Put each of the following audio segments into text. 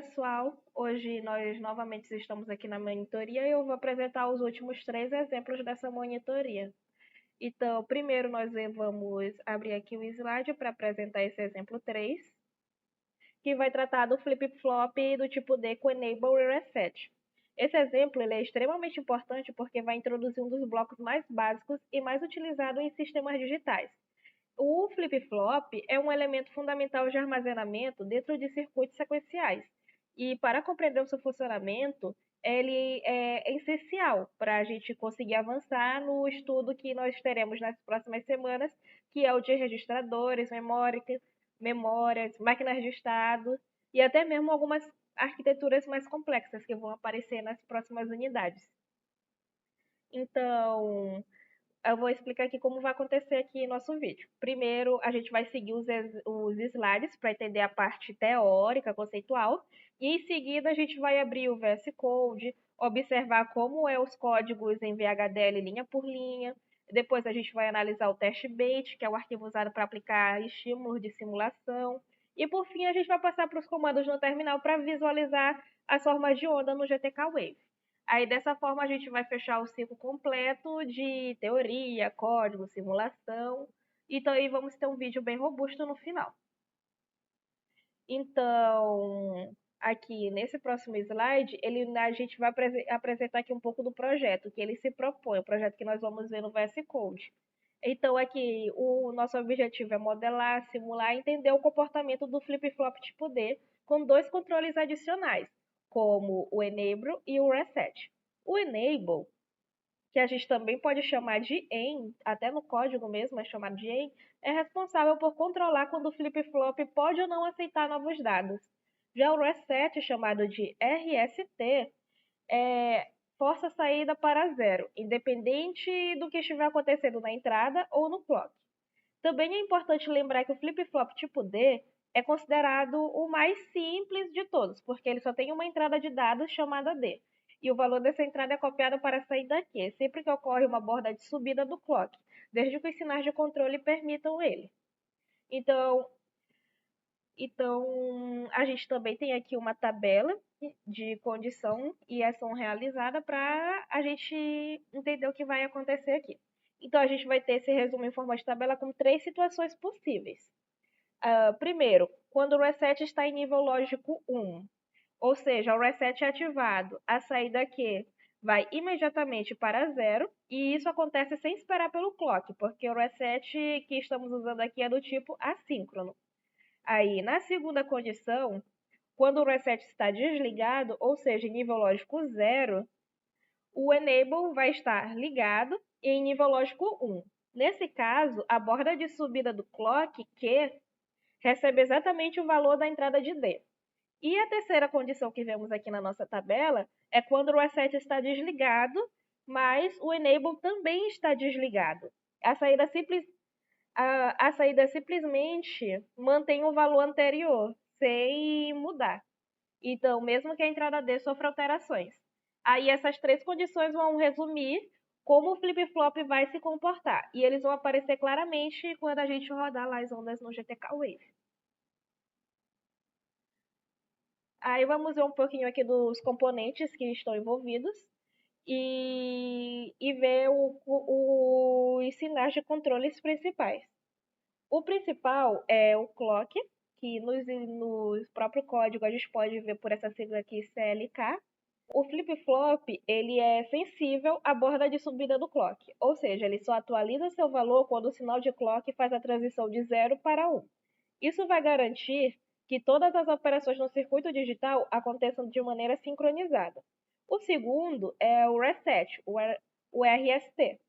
pessoal, hoje nós novamente estamos aqui na monitoria e eu vou apresentar os últimos 3 exemplos dessa monitoria. Então, primeiro nós vamos abrir aqui o slide para apresentar esse exemplo 3, que vai tratar do flip-flop do tipo D com Enable e Reset. Esse exemplo ele é extremamente importante porque vai introduzir um dos blocos mais básicos e mais utilizado em sistemas digitais. O flip-flop é um elemento fundamental de armazenamento dentro de circuitos sequenciais. E para compreender o seu funcionamento, ele é essencial para a gente conseguir avançar no estudo que nós teremos nas próximas semanas, que é o de registradores, memórias, máquinas de estado e até mesmo algumas arquiteturas mais complexas que vão aparecer nas próximas unidades. Então, eu vou explicar aqui como vai acontecer aqui nosso vídeo. Primeiro, a gente vai seguir os slides para entender a parte teórica, conceitual. E em seguida, a gente vai abrir o VS Code, observar como é os códigos em VHDL linha por linha. Depois, a gente vai analisar o testbait, que é o arquivo usado para aplicar estímulos de simulação. E, por fim, a gente vai passar para os comandos no terminal para visualizar as formas de onda no GTK Wave. Aí, dessa forma, a gente vai fechar o ciclo completo de teoria, código, simulação. Então, aí vamos ter um vídeo bem robusto no final. Então, aqui nesse próximo slide, a gente vai apresentar aqui um pouco do projeto que ele se propõe, o projeto que nós vamos ver no VS Code. Então, aqui, o nosso objetivo é modelar, simular e entender o comportamento do flip-flop tipo D com 2 controles adicionais, como o Enable e o Reset. O Enable, que a gente também pode chamar de EN, até no código mesmo é chamado de EN, é responsável por controlar quando o flip-flop pode ou não aceitar novos dados. Já o Reset, chamado de RST, força a saída para zero, independente do que estiver acontecendo na entrada ou no clock. Também é importante lembrar que o flip-flop tipo D é considerado o mais simples de todos, porque ele só tem uma entrada de dados chamada D. E o valor dessa entrada é copiado para a saída Q, sempre que ocorre uma borda de subida do clock, desde que os sinais de controle permitam ele. Então, a gente também tem aqui uma tabela de condição e ação realizada para a gente entender o que vai acontecer aqui. Então, a gente vai ter esse resumo em forma de tabela com 3 situações possíveis. Primeiro, quando o reset está em nível lógico 1, ou seja, o reset é ativado, a saída Q vai imediatamente para zero, e isso acontece sem esperar pelo clock, porque o reset que estamos usando aqui é do tipo assíncrono. Aí, na segunda condição, quando o reset está desligado, ou seja, em nível lógico 0, o enable vai estar ligado e em nível lógico 1. Nesse caso, a borda de subida do clock, Q, recebe exatamente o valor da entrada de D. E a terceira condição que vemos aqui na nossa tabela é quando o reset está desligado, mas o enable também está desligado. A saída simplesmente mantém o valor anterior, sem mudar. Então, mesmo que a entrada D sofra alterações. Aí essas 3 condições vão resumir como o flip-flop vai se comportar. E eles vão aparecer claramente quando a gente rodar lá as ondas no GTK Wave. Aí vamos ver um pouquinho aqui dos componentes que estão envolvidos e ver os sinais de controles principais. O principal é o clock, que no próprio código a gente pode ver por essa sigla aqui CLK. O flip-flop ele é sensível à borda de subida do clock, ou seja, ele só atualiza seu valor quando o sinal de clock faz a transição de 0 para 1. Isso vai garantir que todas as operações no circuito digital aconteçam de maneira sincronizada. O segundo é o reset, o RST,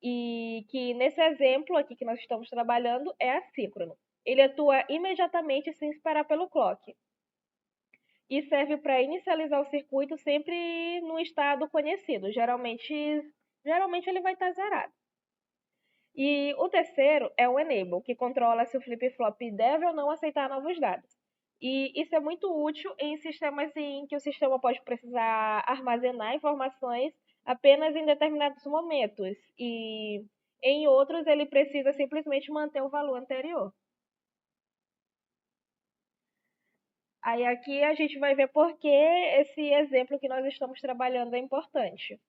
e que nesse exemplo aqui que nós estamos trabalhando é assíncrono. Ele atua imediatamente sem esperar pelo clock e serve para inicializar o circuito sempre no estado conhecido. Geralmente ele vai estar zerado. E o terceiro é o enable, que controla se o flip-flop deve ou não aceitar novos dados. E isso é muito útil em sistemas em que o sistema pode precisar armazenar informações apenas em determinados momentos, e em outros ele precisa simplesmente manter o valor anterior. Aí aqui a gente vai ver por que esse exemplo que nós estamos trabalhando é importante.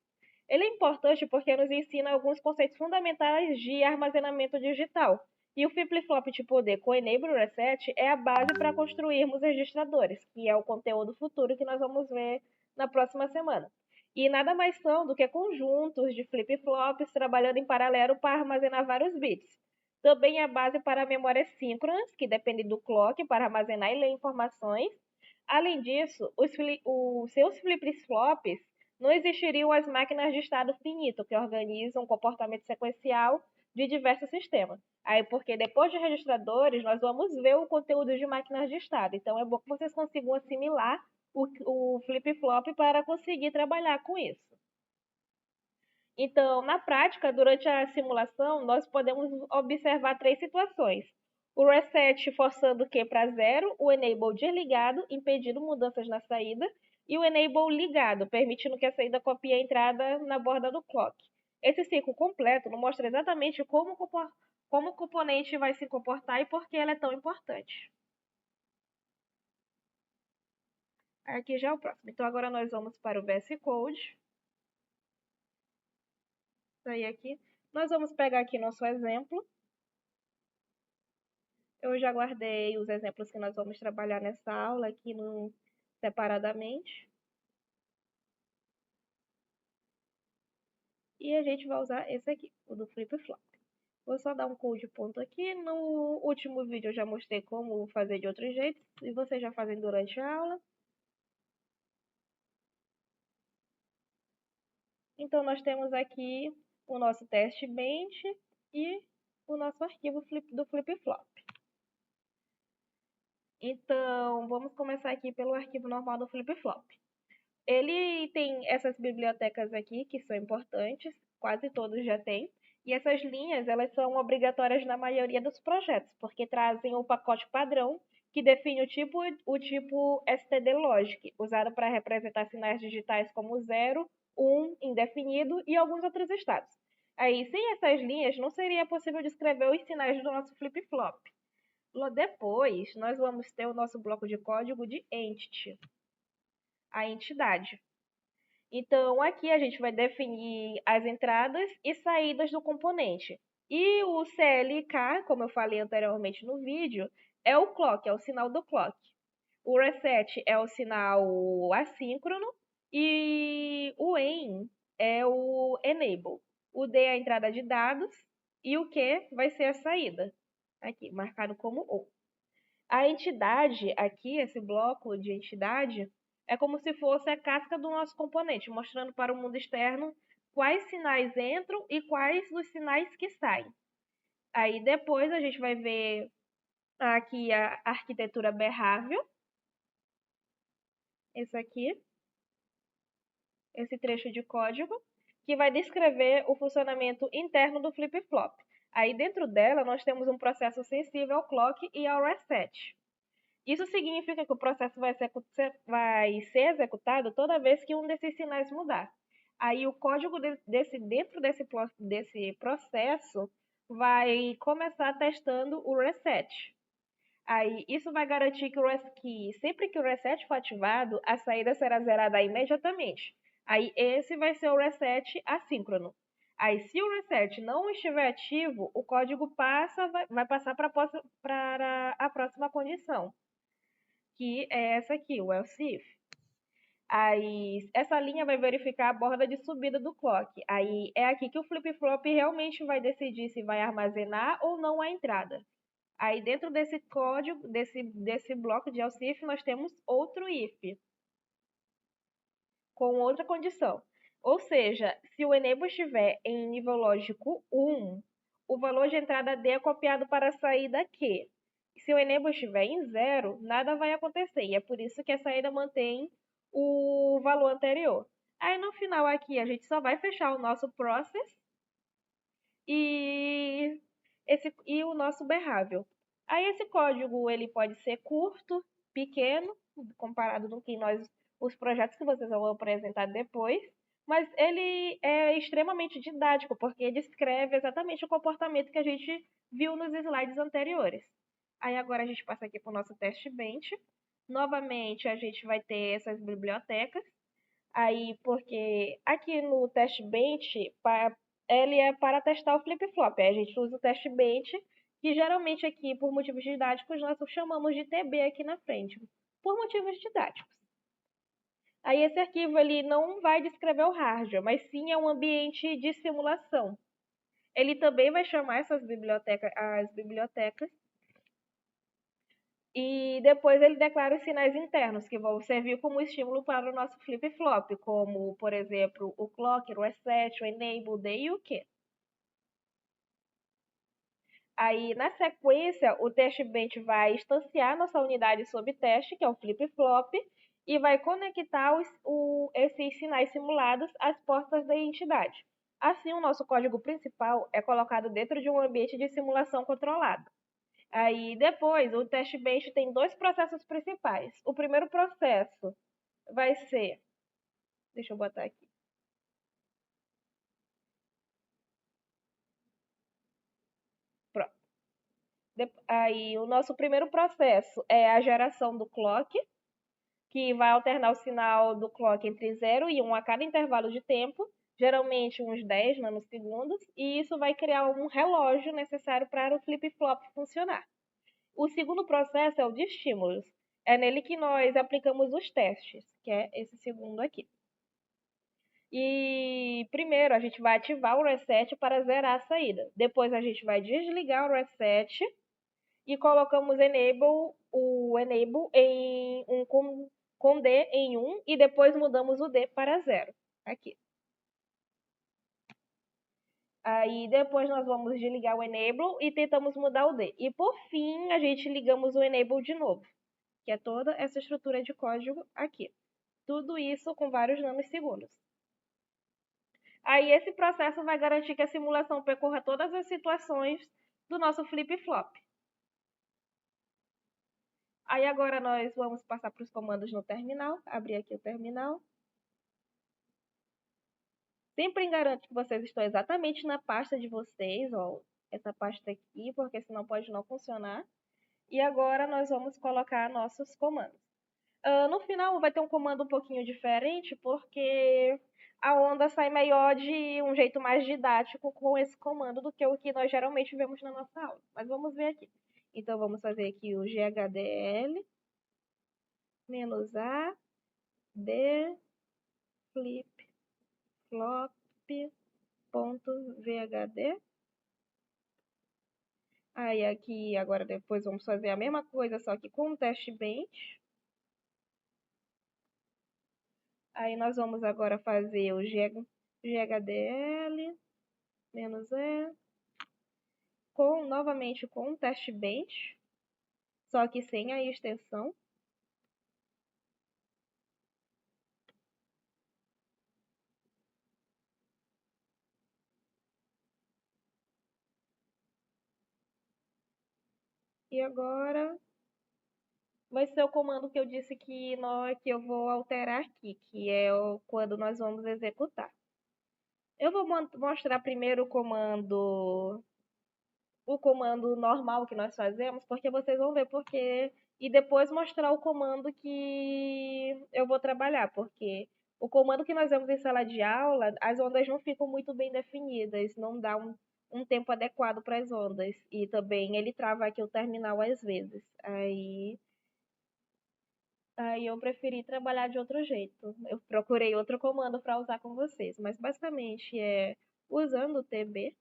Ele é importante porque nos ensina alguns conceitos fundamentais de armazenamento digital. E o flip-flop tipo D com Enable Reset é a base para construirmos registradores, que é o conteúdo futuro que nós vamos ver na próxima semana. E nada mais são do que conjuntos de flip-flops trabalhando em paralelo para armazenar vários bits. Também é a base para memórias síncronas, que dependem do clock para armazenar e ler informações. Além disso, os seus flip-flops não existiriam as máquinas de estado finito, que organizam o comportamento sequencial de diversos sistemas. Aí, porque depois de registradores, nós vamos ver o conteúdo de máquinas de estado. Então, é bom que vocês consigam assimilar o flip-flop para conseguir trabalhar com isso. Então, na prática, durante a simulação, nós podemos observar três situações. O reset forçando o Q para zero, o enable desligado, impedindo mudanças na saída, e o enable ligado, permitindo que a saída copie a entrada na borda do clock. Esse ciclo completo mostra exatamente como o componente vai se comportar e por que ela é tão importante. Aqui já é o próximo. Então, agora nós vamos para o VS Code. Sair aqui. Nós vamos pegar aqui nosso exemplo. Eu já guardei os exemplos que nós vamos trabalhar nessa aula aqui separadamente. E a gente vai usar esse aqui, o do flip-flop. Vou só dar um code ponto aqui. No último vídeo eu já mostrei como fazer de outros jeitos. E vocês já fazem durante a aula. Então, nós temos aqui o nosso teste bench e o nosso arquivo do flip-flop. Então, vamos começar aqui pelo arquivo normal do flip-flop. Ele tem essas bibliotecas aqui que são importantes, quase todos já têm. E essas linhas, elas são obrigatórias na maioria dos projetos, porque trazem o pacote padrão que define o tipo std logic, usado para representar sinais digitais como 0, 1, indefinido e alguns outros estados. Aí, sem essas linhas, não seria possível descrever os sinais do nosso flip-flop. Depois, nós vamos ter o nosso bloco de código de entity, a entidade. Então, aqui a gente vai definir as entradas e saídas do componente. E o CLK, como eu falei anteriormente no vídeo, é o clock, é o sinal do clock. O reset é o sinal assíncrono e o EN é o enable. O D é a entrada de dados e o Q vai ser a saída. Aqui, marcado como O. A entidade aqui, esse bloco de entidade, é como se fosse a casca do nosso componente, mostrando para o mundo externo quais sinais entram e quais os sinais que saem. Aí depois a gente vai ver aqui a arquitetura Behavior. Esse aqui, esse trecho de código, que vai descrever o funcionamento interno do flip-flop. Aí dentro dela nós temos um processo sensível ao clock e ao reset. Isso significa que o processo vai ser executado toda vez que um desses sinais mudar. Aí o código dentro desse processo vai começar testando o reset. Aí isso vai garantir que sempre que o reset for ativado, a saída será zerada imediatamente. Aí esse vai ser o reset assíncrono. Aí se o reset não estiver ativo, o código vai passar para a próxima condição, que é essa aqui, o else if. Aí, essa linha vai verificar a borda de subida do clock. Aí, é aqui que o flip-flop realmente vai decidir se vai armazenar ou não a entrada. Aí, dentro desse código, desse bloco de else if, nós temos outro if, com outra condição. Ou seja, se o enable estiver em nível lógico 1, o valor de entrada D é copiado para a saída Q. Se o enable estiver em 0, nada vai acontecer. E é por isso que a saída mantém o valor anterior. Aí no final aqui a gente só vai fechar o nosso process e o nosso behavior. Aí esse código ele pode ser curto, pequeno, comparado com os projetos que vocês vão apresentar depois, mas ele é extremamente didático, porque descreve exatamente o comportamento que a gente viu nos slides anteriores. Aí agora a gente passa aqui para o nosso teste bench. Novamente, a gente vai ter essas bibliotecas. Aí, porque aqui no teste bench, ele é para testar o flip-flop. Aí a gente usa o teste bench, que geralmente aqui, por motivos didáticos, nós chamamos de TB aqui na frente, por motivos didáticos. Aí esse arquivo ele não vai descrever o hardware, mas sim é um ambiente de simulação. Ele também vai chamar essas bibliotecas, as bibliotecas, e depois ele declara os sinais internos, que vão servir como estímulo para o nosso flip-flop, como, por exemplo, o clock, o reset, o enable, o day e o q. Aí, na sequência, o teste bench vai instanciar nossa unidade sob teste, que é o flip-flop, e vai conectar esses sinais simulados às portas da entidade. Assim, o nosso código principal é colocado dentro de um ambiente de simulação controlado. Aí, depois, o teste bench tem dois processos principais. O primeiro processo vai ser... Deixa eu botar aqui. Pronto. Aí, o nosso primeiro processo é a geração do clock, que vai alternar o sinal do clock entre 0 e 1 a cada intervalo de tempo, geralmente uns 10 nanosegundos, e isso vai criar um relógio necessário para o flip-flop funcionar. O segundo processo é o de estímulos. É nele que nós aplicamos os testes, que é esse segundo aqui. E primeiro a gente vai ativar o reset para zerar a saída. Depois a gente vai desligar o reset e colocamos o enable em com D em 1 e depois mudamos o D para 0. Aqui. Aí depois nós vamos desligar o enable e tentamos mudar o D. E por fim a gente ligamos o enable de novo, que é toda essa estrutura de código aqui. Tudo isso com vários nanosegundos. Aí esse processo vai garantir que a simulação percorra todas as situações do nosso flip-flop. Aí agora nós vamos passar para os comandos no terminal. Abrir aqui o terminal. Sempre garante que vocês estão exatamente na pasta de vocês, ó, essa pasta aqui, porque senão pode não funcionar. E agora nós vamos colocar nossos comandos. No final vai ter um comando um pouquinho diferente, porque a onda sai melhor de um jeito mais didático com esse comando do que o que nós geralmente vemos na nossa aula. Mas vamos ver aqui. Então vamos fazer aqui o ghdl -a d flip flop.vhd. Aí aqui agora depois vamos fazer a mesma coisa, só que com o teste bench. Aí nós vamos agora fazer o ghdl -e novamente com o teste bench, só que sem a extensão. E agora vai ser o comando que eu disse que eu vou alterar aqui, que é quando nós vamos executar. Eu vou mostrar primeiro o comando normal que nós fazemos, porque vocês vão ver porque e depois mostrar o comando que eu vou trabalhar, porque o comando que nós vemos em sala de aula, as ondas não ficam muito bem definidas, não dá um tempo adequado para as ondas. E também ele trava aqui o terminal às vezes. Aí eu preferi trabalhar de outro jeito. Eu procurei outro comando para usar com vocês, mas basicamente é usando o TB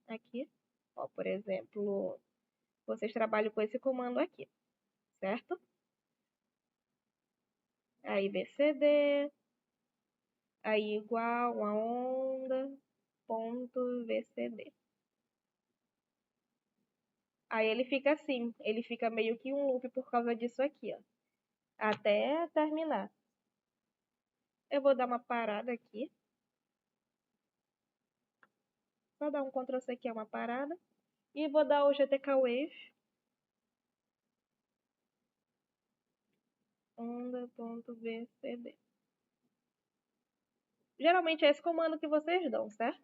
aqui, ó, por exemplo, vocês trabalham com esse comando aqui, certo? Aí BCD, aí igual a onda, ponto VCD. Aí ele fica assim, ele fica meio que um loop por causa disso aqui, ó, até terminar. Eu vou dar uma parada aqui. Só dar um Ctrl C aqui, é uma parada. E vou dar o GTK Wave. Onda.vcd. Geralmente é esse comando que vocês dão, certo?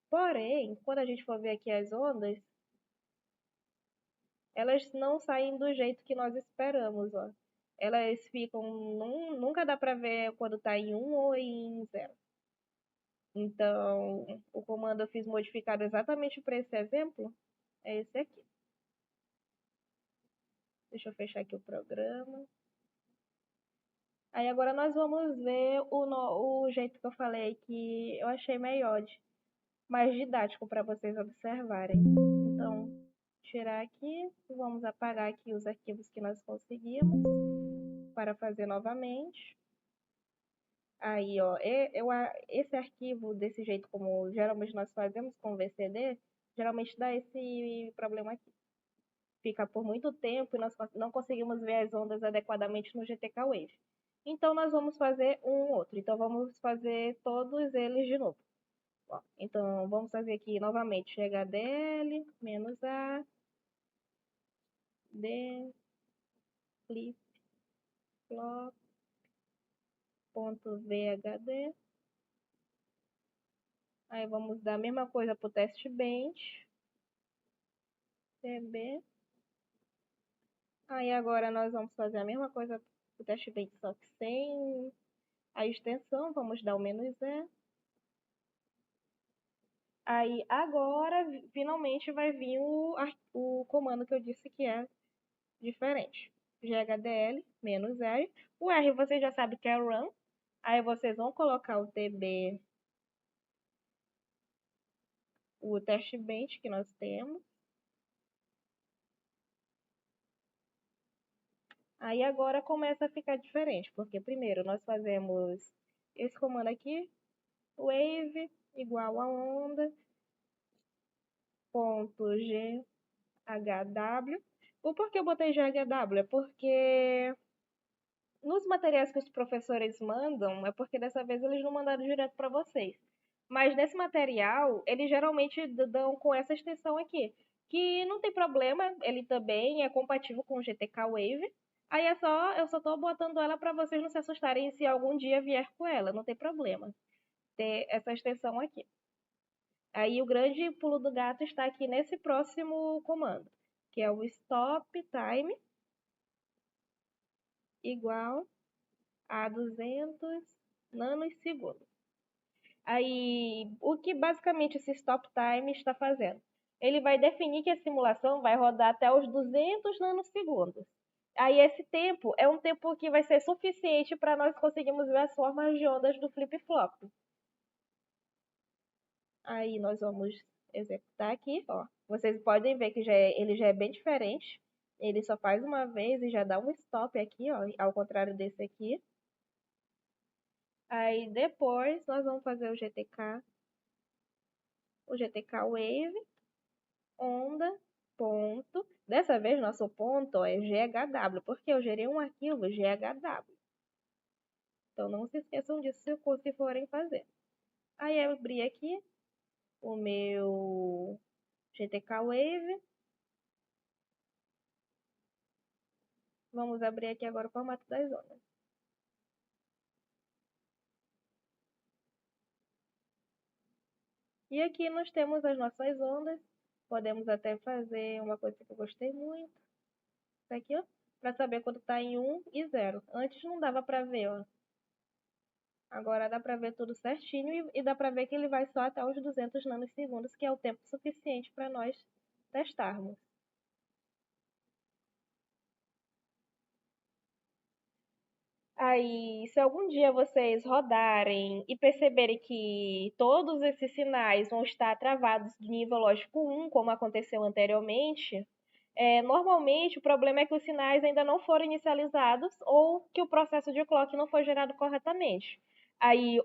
Porém, quando a gente for ver aqui as ondas, elas não saem do jeito que nós esperamos, ó. Elas ficam, nunca dá pra ver quando tá em 1 ou em 0. Então, o comando eu fiz modificado exatamente para esse exemplo, é esse aqui. Deixa eu fechar aqui o programa. Aí agora nós vamos ver o jeito que eu falei que eu achei melhor, mais didático para vocês observarem. Então, tirar aqui, vamos apagar aqui os arquivos que nós conseguimos para fazer novamente. Aí, ó, esse arquivo, desse jeito como geralmente nós fazemos com o VCD, geralmente dá esse problema aqui. Fica por muito tempo e nós não conseguimos ver as ondas adequadamente no GTK Wave. Então, nós vamos fazer um outro. Então, vamos fazer todos eles de novo. Ó, então, vamos fazer aqui novamente HDL, menos A, D, flip, flop, ponto VHD. Aí, vamos dar a mesma coisa para o teste bench, TB. Aí, agora nós vamos fazer a mesma coisa para o teste bench, só que sem a extensão. Vamos dar o menos E. Aí, agora, finalmente, vai vir o comando que eu disse que é diferente. GHDL, menos R. O R você já sabe que é run. Aí, vocês vão colocar o TB, o teste bench que nós temos. Aí, agora começa a ficar diferente, porque primeiro nós fazemos esse comando aqui, wave igual a onda, ponto GHW. O porquê eu botei GHW? É porque nos materiais que os professores mandam, é porque dessa vez eles não mandaram direto para vocês. Mas nesse material, eles geralmente dão com essa extensão aqui, que não tem problema, ele também é compatível com o GTK Wave. Aí eu só estou botando ela para vocês não se assustarem se algum dia vier com ela, não tem problema ter essa extensão aqui. Aí o grande pulo do gato está aqui nesse próximo comando, que é o stop time igual a 200 nanosegundos. Aí, o que basicamente esse stop time está fazendo? Ele vai definir que a simulação vai rodar até os 200 nanosegundos. Aí, esse tempo é um tempo que vai ser suficiente para nós conseguirmos ver as formas de ondas do flip-flop. Aí, nós vamos executar aqui, ó. Vocês podem ver que ele já é bem diferente. Ele só faz uma vez e já dá um stop aqui, ó, ao contrário desse aqui. Aí, depois, nós vamos fazer o GTK Wave, onda, ponto. Dessa vez, nosso ponto é GHW, porque eu gerei um arquivo GHW. Então, não se esqueçam disso se forem fazer. Aí, eu abri aqui o meu GTK Wave. Vamos abrir aqui agora o formato das ondas. E aqui nós temos as nossas ondas. Podemos até fazer uma coisa que eu gostei muito. Isso aqui, ó. Para saber quando está em 1 e 0. Antes não dava para ver, ó. Agora dá para ver tudo certinho e dá para ver que ele vai só até os 200 nanosegundos, que é o tempo suficiente para nós testarmos. Aí, se algum dia vocês rodarem e perceberem que todos esses sinais vão estar travados de nível lógico 1, como aconteceu anteriormente, normalmente o problema é que os sinais ainda não foram inicializados ou que o processo de clock não foi gerado corretamente. Aí,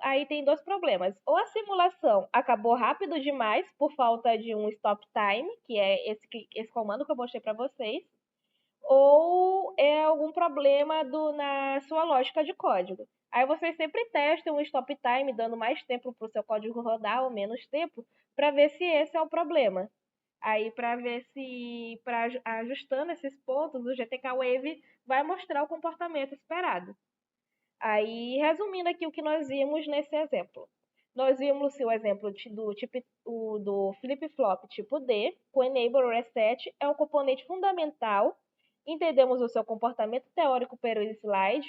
aí tem dois problemas. Ou a simulação acabou rápido demais por falta de um stop time, que é esse comando que eu mostrei para vocês, ou é algum problema na sua lógica de código. Aí vocês sempre testam o stop time, dando mais tempo para o seu código rodar ou menos tempo, para ver se esse é o problema. Aí, para ver se, ajustando esses pontos, o GTK Wave vai mostrar o comportamento esperado. Aí, resumindo aqui o que nós vimos nesse exemplo. Nós vimos o exemplo do flip-flop tipo D, com Enable Reset, é um componente fundamental. Entendemos o seu comportamento teórico pelo slide.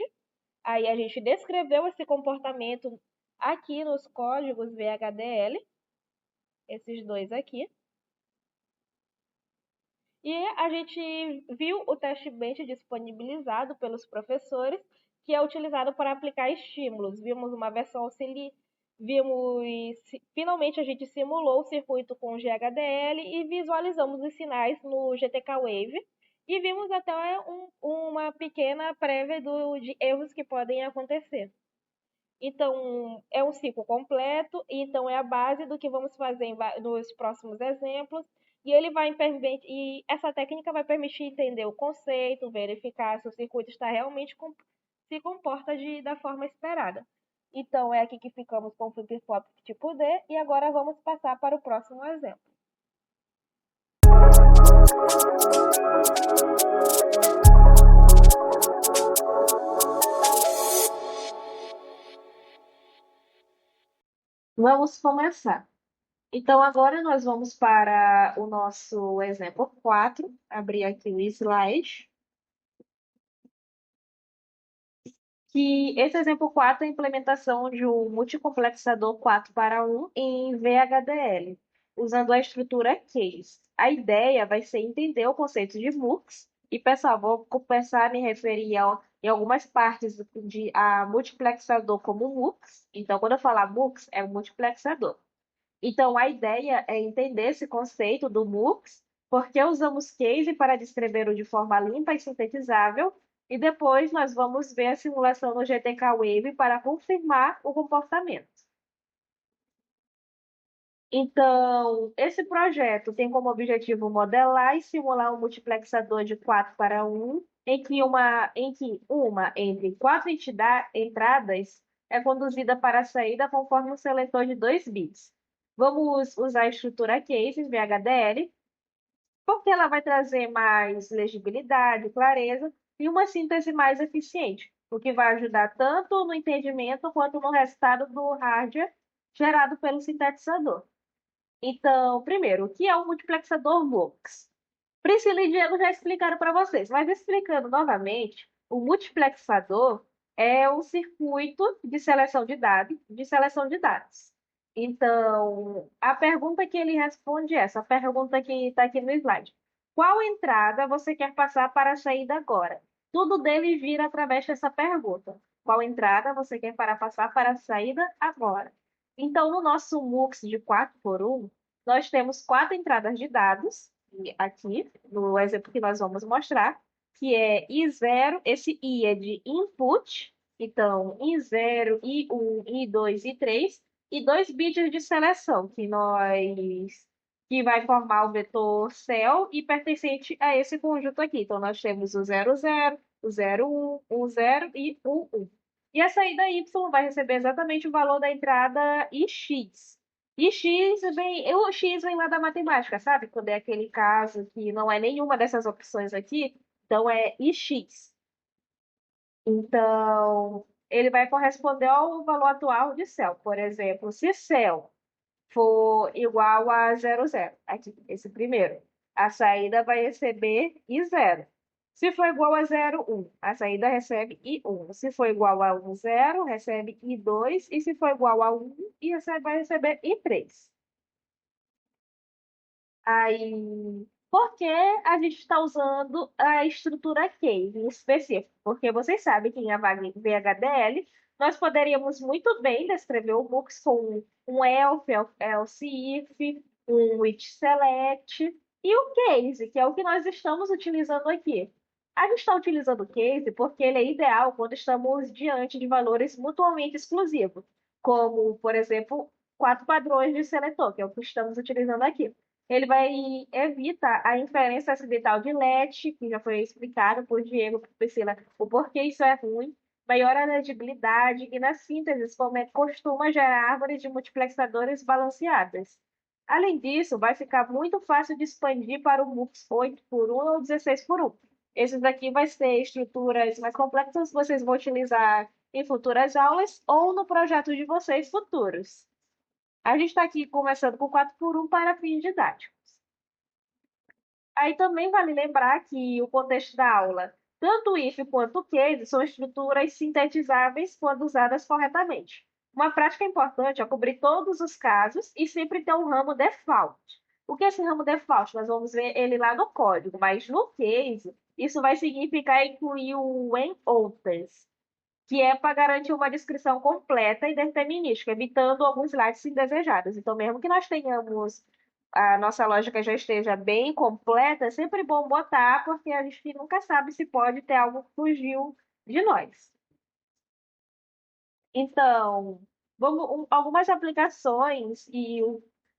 Aí a gente descreveu esse comportamento aqui nos códigos VHDL, esses dois aqui. E a gente viu o teste bench disponibilizado pelos professores, que é utilizado para aplicar estímulos. Vimos uma versão auxiliar, finalmente a gente simulou o circuito com o GHDL e visualizamos os sinais no GTK Wave. E vimos até uma pequena prévia de erros que podem acontecer. Então, é um ciclo completo, então é a base do que vamos fazer nos próximos exemplos. E essa técnica vai permitir entender o conceito, verificar se o circuito está realmente se comporta da forma esperada. Então, é aqui que ficamos com o flip-flop tipo D, e agora vamos passar para o próximo exemplo. Vamos começar. Então, agora nós vamos para o nosso exemplo 4. Abrir aqui o slide. Que esse exemplo 4 é a implementação de um multicomplexador 4 para 1 em VHDL, usando a estrutura case. A ideia vai ser entender o conceito de MUX. E, pessoal, vou começar a me referir em algumas partes de a multiplexador como MUX. Então, quando eu falar MUX, é um multiplexador. Então, a ideia é entender esse conceito do MUX, porque usamos case para descrevê-lo de forma limpa e sintetizável, e depois nós vamos ver a simulação no GTK Wave para confirmar o comportamento. Então, esse projeto tem como objetivo modelar e simular um multiplexador de 4 para 1, em que uma entre quatro entradas é conduzida para a saída conforme um seletor de 2 bits. Vamos usar a estrutura cases VHDL, porque ela vai trazer mais legibilidade, clareza e uma síntese mais eficiente, o que vai ajudar tanto no entendimento quanto no resultado do hardware gerado pelo sintetizador. Então, primeiro, o que é um multiplexador MUX? Priscila e Diego já explicaram para vocês, mas explicando novamente, o multiplexador é um circuito de seleção de dados. Então, a pergunta que ele responde é essa, a pergunta que está aqui no slide. Qual entrada você quer passar para a saída agora? Tudo dele vira através dessa pergunta. Qual entrada você quer passar para a saída agora? Então, no nosso MUX de 4 por 1, nós temos 4 entradas de dados, e aqui, no exemplo que nós vamos mostrar, que é I0, esse I é de input, então I0, I1, I2, I3, e 2 bits de seleção, que vai formar o vetor cell e pertencente a esse conjunto aqui. Então, nós temos o 00, o 01, o 0 e o 1. E a saída Y vai receber exatamente o valor da entrada IX. E o X vem lá da matemática, sabe? Quando é aquele caso que não é nenhuma dessas opções aqui, então é IX. Então, ele vai corresponder ao valor atual de céu. Por exemplo, se céu for igual a 00, aqui, esse primeiro, a saída vai receber I0. Se for igual a 01, a saída recebe I1. Se for igual a 10, recebe I2. E se for igual a 1, vai receber I3. Aí, por que a gente está usando a estrutura case em específico? Porque vocês sabem que em VHDL nós poderíamos muito bem descrever o MUX com um else if, um with select e o case, que é o que nós estamos utilizando aqui. A gente está utilizando o case porque ele é ideal quando estamos diante de valores mutuamente exclusivos, como, por exemplo, 4 padrões de seletor, que é o que estamos utilizando aqui. Ele vai evitar a inferência acidental de LET, que já foi explicado por Diego e por Priscila, o porquê isso é ruim, melhora a legibilidade e, na síntese, costuma gerar árvores de multiplexadores balanceadas. Além disso, vai ficar muito fácil de expandir para o MUX 8 por 1 ou 16 por 1. Esses daqui vai ser estruturas mais complexas, vocês vão utilizar em futuras aulas ou no projeto de vocês futuros. A gente está aqui começando com 4 por 1 para fins didáticos. Aí também vale lembrar que o contexto da aula, tanto o if quanto o case, são estruturas sintetizáveis quando usadas corretamente. Uma prática importante é cobrir todos os casos e sempre ter um ramo default. O que é esse ramo default? Nós vamos ver ele lá no código, mas no case, isso vai significar incluir o when others, que é para garantir uma descrição completa e determinística, evitando alguns lados indesejados. Então, mesmo que nós tenhamos a nossa lógica já esteja bem completa, é sempre bom botar, porque a gente nunca sabe se pode ter algo que fugiu de nós. Então, algumas aplicações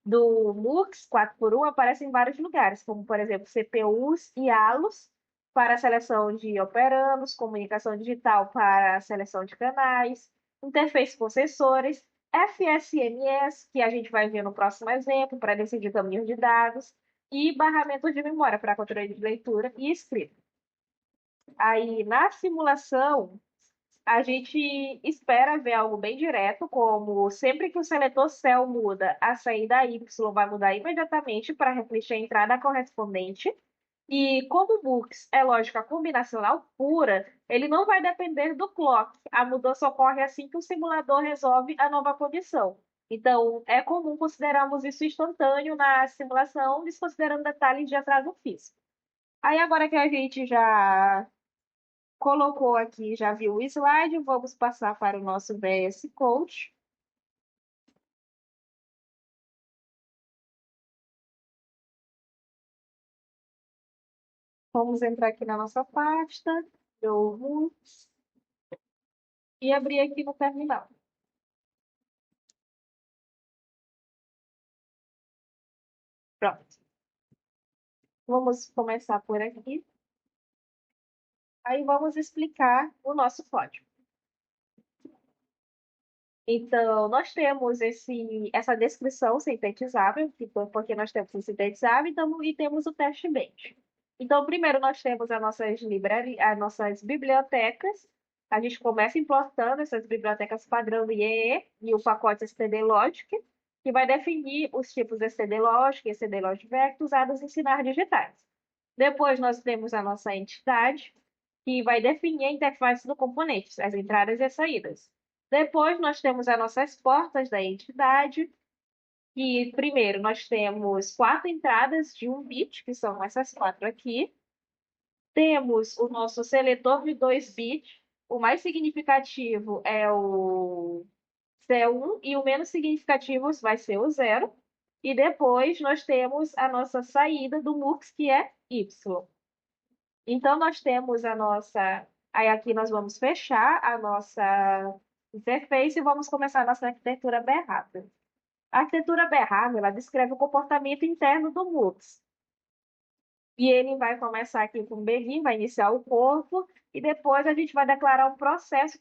do MUX 4x1 aparecem em vários lugares, como, por exemplo, CPUs e ALUs para a seleção de operandos, comunicação digital para a seleção de canais, interface com sensores, FSMS, que a gente vai ver no próximo exemplo, para decidir caminhos de dados, e barramentos de memória para controle de leitura e escrita. Aí, na simulação, a gente espera ver algo bem direto, como sempre que o seletor cell muda, a saída Y vai mudar imediatamente para refletir a entrada correspondente. E como o MUX é lógica combinacional pura, ele não vai depender do clock. A mudança ocorre assim que o simulador resolve a nova condição. Então, é comum considerarmos isso instantâneo na simulação, desconsiderando detalhes de atraso físico. Aí, agora que a gente já colocou aqui, já viu o slide, vamos passar para o nosso VS Code. Vamos entrar aqui na nossa pasta, novo, e abrir aqui no terminal. Pronto. Vamos começar por aqui. Aí vamos explicar o nosso código. Então, nós temos essa descrição sintetizável, porque nós temos o sintetizável e temos o teste bench. Então, primeiro nós temos as nossas bibliotecas. A gente começa importando essas bibliotecas padrão IEE e o pacote stdlogic, que vai definir os tipos stdlogic e stdlogic vector usados em sinais digitais. Depois nós temos a nossa entidade, que vai definir a interface do componente, as entradas e as saídas. Depois, nós temos as nossas portas da entidade, que primeiro nós temos 4 entradas de 1 bit, que são essas 4 aqui. Temos o nosso seletor de 2 bits. O mais significativo é o C1 e o menos significativo vai ser o 0. E depois nós temos a nossa saída do MUX, que é Y. Então, nós temos a nossa. Aí, aqui nós vamos fechar a nossa interface e vamos começar a nossa arquitetura Behavior. A arquitetura Behavior, ela descreve o comportamento interno do MUX. E ele vai começar aqui com o begin, vai iniciar o corpo, e depois a gente vai declarar um processo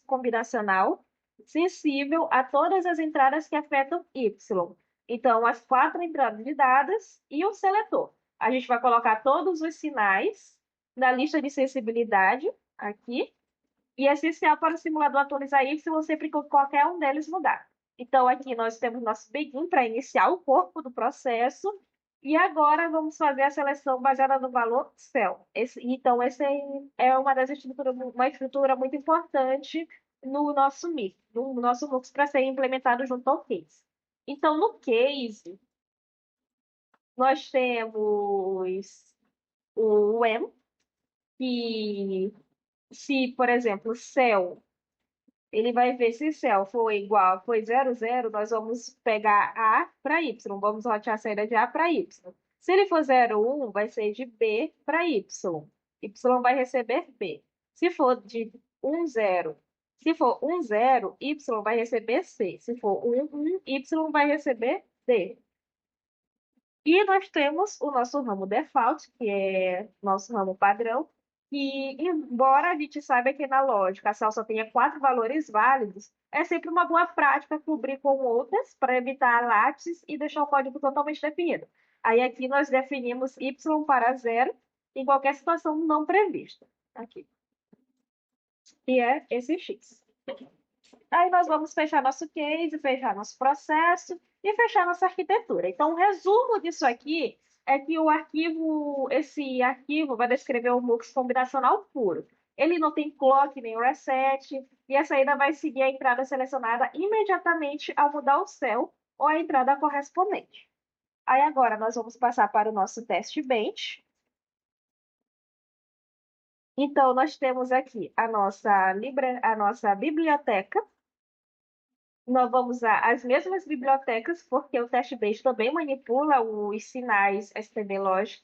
combinacional sensível a todas as entradas que afetam Y. Então, as 4 entradas de dados e o seletor. A gente vai colocar todos os sinais na lista de sensibilidade aqui, e é essencial para o simulador atualizar Y sempre que qualquer um deles mudar. Então, aqui nós temos nosso begin para iniciar o corpo do processo, e agora vamos fazer a seleção baseada no valor cell. Então, essa é uma estrutura muito importante no nosso MUX para ser implementado junto ao case. Então, no case, nós temos o when, que se, por exemplo, cell, ele vai ver se cell foi 00, nós vamos pegar A para Y, vamos rotear a saída de A para Y. Se ele for 01, vai ser de B para Y. Y vai receber B. Se for de 10, se for 10, Y vai receber C. Se for 11, Y vai receber D. E nós temos o nosso ramo default, que é nosso ramo padrão, que, embora a gente saiba que na lógica a cell só tenha 4 valores válidos, é sempre uma boa prática cobrir com outras para evitar lápis e deixar o código totalmente definido. Aí aqui nós definimos y para 0 em qualquer situação não prevista. Aqui. E é esse x. Aí nós vamos fechar nosso case, fechar nosso processo e fechar nossa arquitetura. Então, o resumo disso aqui é que esse arquivo vai descrever o MUX combinacional puro. Ele não tem clock nem reset, e a saída vai seguir a entrada selecionada imediatamente ao mudar o céu ou a entrada correspondente. Aí agora nós vamos passar para o nosso teste bench. Então, nós temos aqui a nossa biblioteca. Nós vamos usar as mesmas bibliotecas, porque o teste-based também manipula os sinais STB Logic.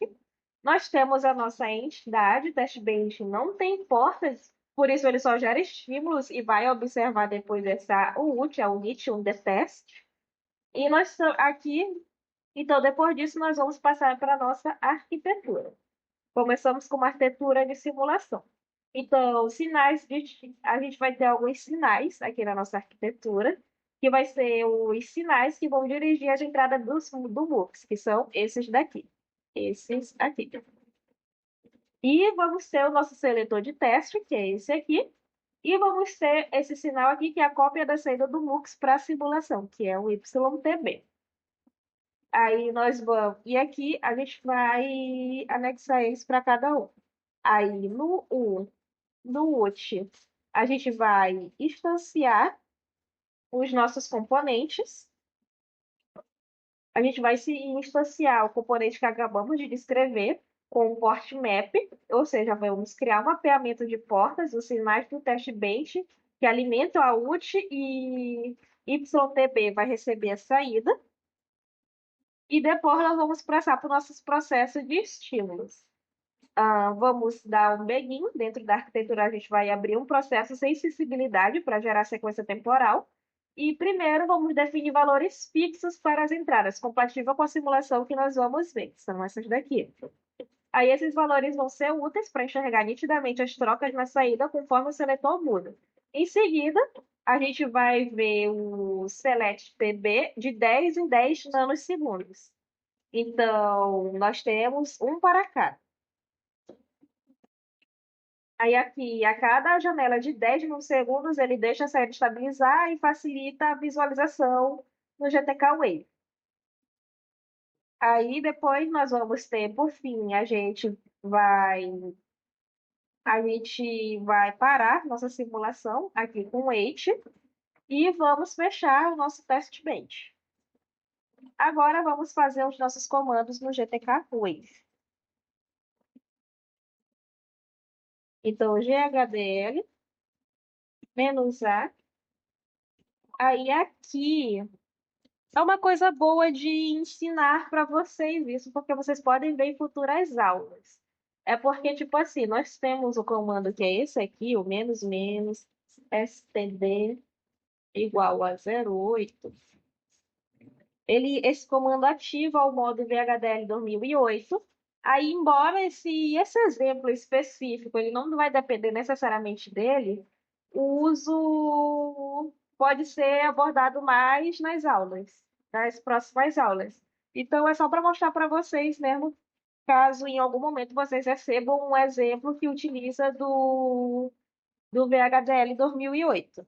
Nós temos a nossa entidade, o teste-based não tem portas, por isso ele só gera estímulos e vai observar depois essa UUT, a unit, um the test. E nós aqui, então depois disso nós vamos passar para a nossa arquitetura. Começamos com uma arquitetura de simulação. Então, a gente vai ter alguns sinais aqui na nossa arquitetura, que vai ser os sinais que vão dirigir as entradas do MUX, que são esses daqui. Esses aqui. E vamos ter o nosso seletor de teste, que é esse aqui. E vamos ter esse sinal aqui, que é a cópia da saída do MUX para a simulação, que é o YTB. Aí nós vamos. E aqui a gente vai anexar eles para cada um. Aí no UT, a gente vai instanciar os nossos componentes. A gente vai se instanciar o componente que acabamos de descrever com o port map, ou seja, vamos criar um mapeamento de portas, os sinais do teste bench que alimentam a UT e YTB vai receber a saída. E depois nós vamos passar para os nossos processos de estímulos. Vamos dar um begin. Dentro da arquitetura, a gente vai abrir um processo sem sensibilidade para gerar sequência temporal. E primeiro vamos definir valores fixos para as entradas, compatível com a simulação que nós vamos ver, que são essas daqui. Aí esses valores vão ser úteis para enxergar nitidamente as trocas na saída conforme o seletor muda. Em seguida, a gente vai ver o select TB de 10 em 10 nanosegundos. Então, nós temos um para cá. Aí aqui, a cada janela de 10 segundos, ele deixa a série estabilizar e facilita a visualização no GTK Wave. Aí depois nós vamos ter, por fim, a gente vai parar nossa simulação aqui com o wait e vamos fechar o nosso test bench. Agora vamos fazer os nossos comandos no GTK Wave. Então, GHDL, "-a". Aí aqui é uma coisa boa de ensinar para vocês isso, porque vocês podem ver em futuras aulas. É porque, tipo assim, nós temos o comando que é esse aqui, o menos menos std igual a 08. Esse comando ativa o modo VHDL 2008. Aí, embora esse exemplo específico ele não vai depender necessariamente dele, o uso pode ser abordado mais nas aulas, nas próximas aulas. Então, é só para mostrar para vocês mesmo, caso em algum momento vocês recebam um exemplo que utiliza do VHDL 2008.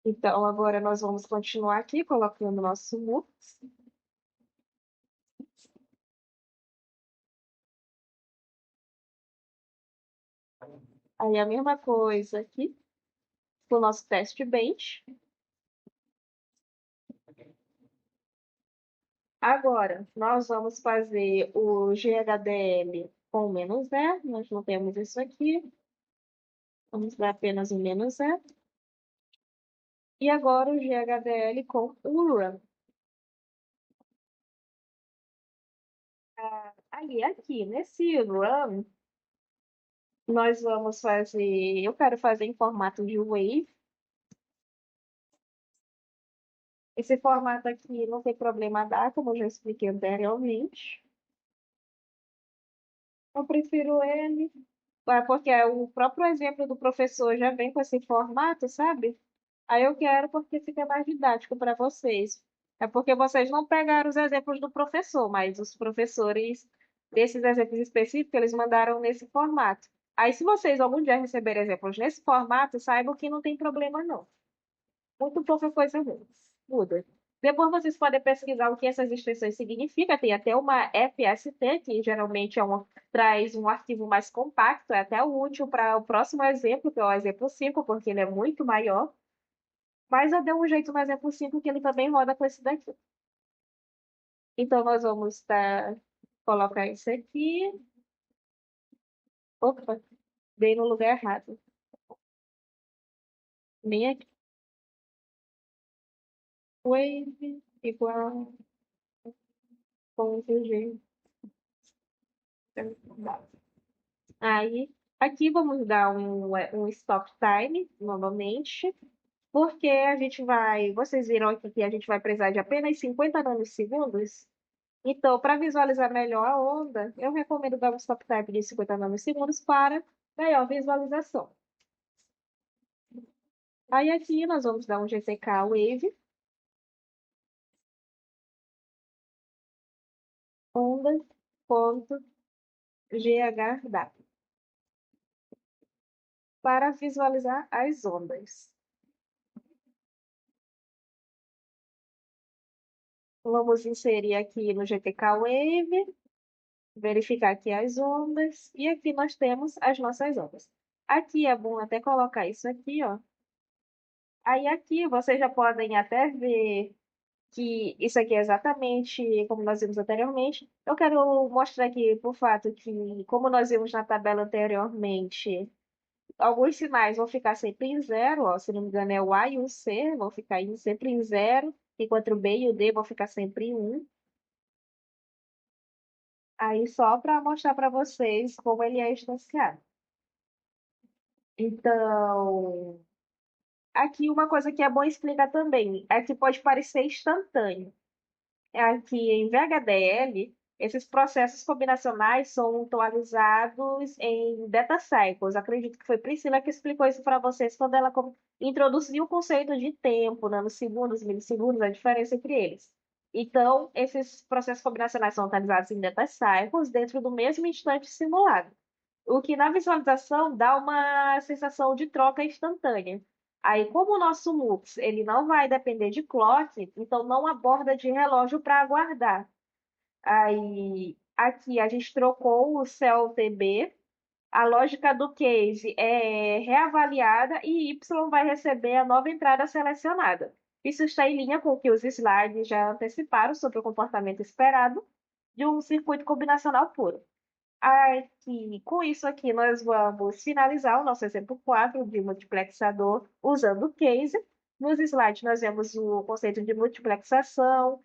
Então, agora nós vamos continuar aqui colocando nosso MUX. Aí a mesma coisa aqui com o nosso teste bench. Agora, nós vamos fazer o GHDL com menos "-e". Nós não temos isso aqui. Vamos dar apenas o menos "-e". E agora o GHDL com URAM. Ali, aqui, nesse RAM, nós vamos fazer... Eu quero fazer em formato de Wave. Esse formato aqui não tem problema dar, como eu já expliquei anteriormente. Eu prefiro ele, porque o próprio exemplo do professor já vem com esse formato, sabe? Aí eu quero porque fica mais didático para vocês. É porque vocês não pegaram os exemplos do professor, mas os professores desses exemplos específicos, eles mandaram nesse formato. Aí, se vocês algum dia receberem exemplos nesse formato, saibam que não tem problema, não. Muito pouca coisa muda. Depois vocês podem pesquisar o que essas extensões significam. Tem até uma FST, que geralmente traz um arquivo mais compacto, é até útil para o próximo exemplo, que é o exemplo 5, porque ele é muito maior. Mas eu dei um jeito no exemplo 5 que ele também roda com esse daqui. Então, nós vamos colocar isso aqui. Opa, dei no lugar errado. Nem aqui. Wave igual ponto G. Aí, aqui vamos dar um stop time, novamente, porque a gente vocês viram aqui que a gente vai precisar de apenas 50 nanosegundos. Então, para visualizar melhor a onda, eu recomendo dar um stop time de 50 nanosegundos para melhor visualização. Aí aqui nós vamos dar um GTK Wave, onda.ghw, para visualizar as ondas. Vamos inserir aqui no GTK Wave, verificar aqui as ondas, e aqui nós temos as nossas ondas. Aqui é bom até colocar isso aqui, ó. Aí aqui vocês já podem até ver que isso aqui é exatamente como nós vimos anteriormente. Eu quero mostrar aqui por fato que, como nós vimos na tabela anteriormente, alguns sinais vão ficar sempre em zero, ó, se não me engano é o A e o C, vão ficar sempre em zero, enquanto o B e o D vão ficar sempre em 1. Aí só para mostrar para vocês como ele é instanciado. Então, aqui uma coisa que é bom explicar também é que pode parecer instantâneo. É que em VHDL, esses processos combinacionais são atualizados em data cycles. Acredito que foi Priscila que explicou isso para vocês quando ela introduziu o conceito de tempo, nanosegundos, milissegundos, a diferença entre eles. Então, esses processos combinacionais são atualizados em data cycles dentro do mesmo instante simulado. O que na visualização dá uma sensação de troca instantânea. Aí, como o nosso MUX ele não vai depender de clock, então não aborda de relógio para aguardar. Aí, aqui a gente trocou o CLTB, a lógica do case é reavaliada e Y vai receber a nova entrada selecionada. Isso está em linha com o que os slides já anteciparam sobre o comportamento esperado de um circuito combinacional puro. Aqui, com isso aqui, nós vamos finalizar o nosso exemplo 4 de multiplexador usando o case. Nos slides, nós vemos o conceito de multiplexação,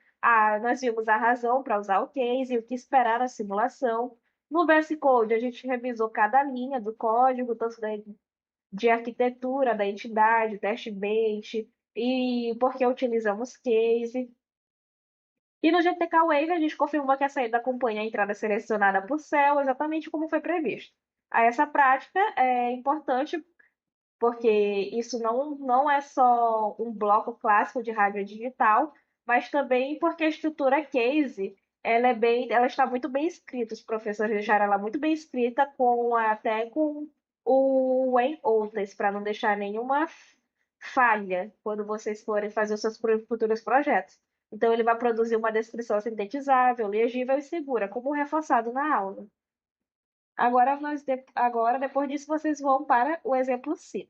nós vimos a razão para usar o case e o que esperar na simulação. No VS Code, a gente revisou cada linha do código, tanto de arquitetura da entidade, teste bench, e por que utilizamos case. E no GTK Wave, a gente confirmou que a saída acompanha a entrada selecionada por céu, exatamente como foi previsto. Aí, essa prática é importante porque isso não é só um bloco clássico de rádio digital, mas também porque a estrutura case ela está muito bem escrita. Os professores deixaram ela muito bem escrita, até com o Wayne Oates, para não deixar nenhuma falha quando vocês forem fazer os seus futuros projetos. Então, ele vai produzir uma descrição sintetizável, legível e segura, como reforçado na aula. Agora, depois disso, vocês vão para o exemplo C.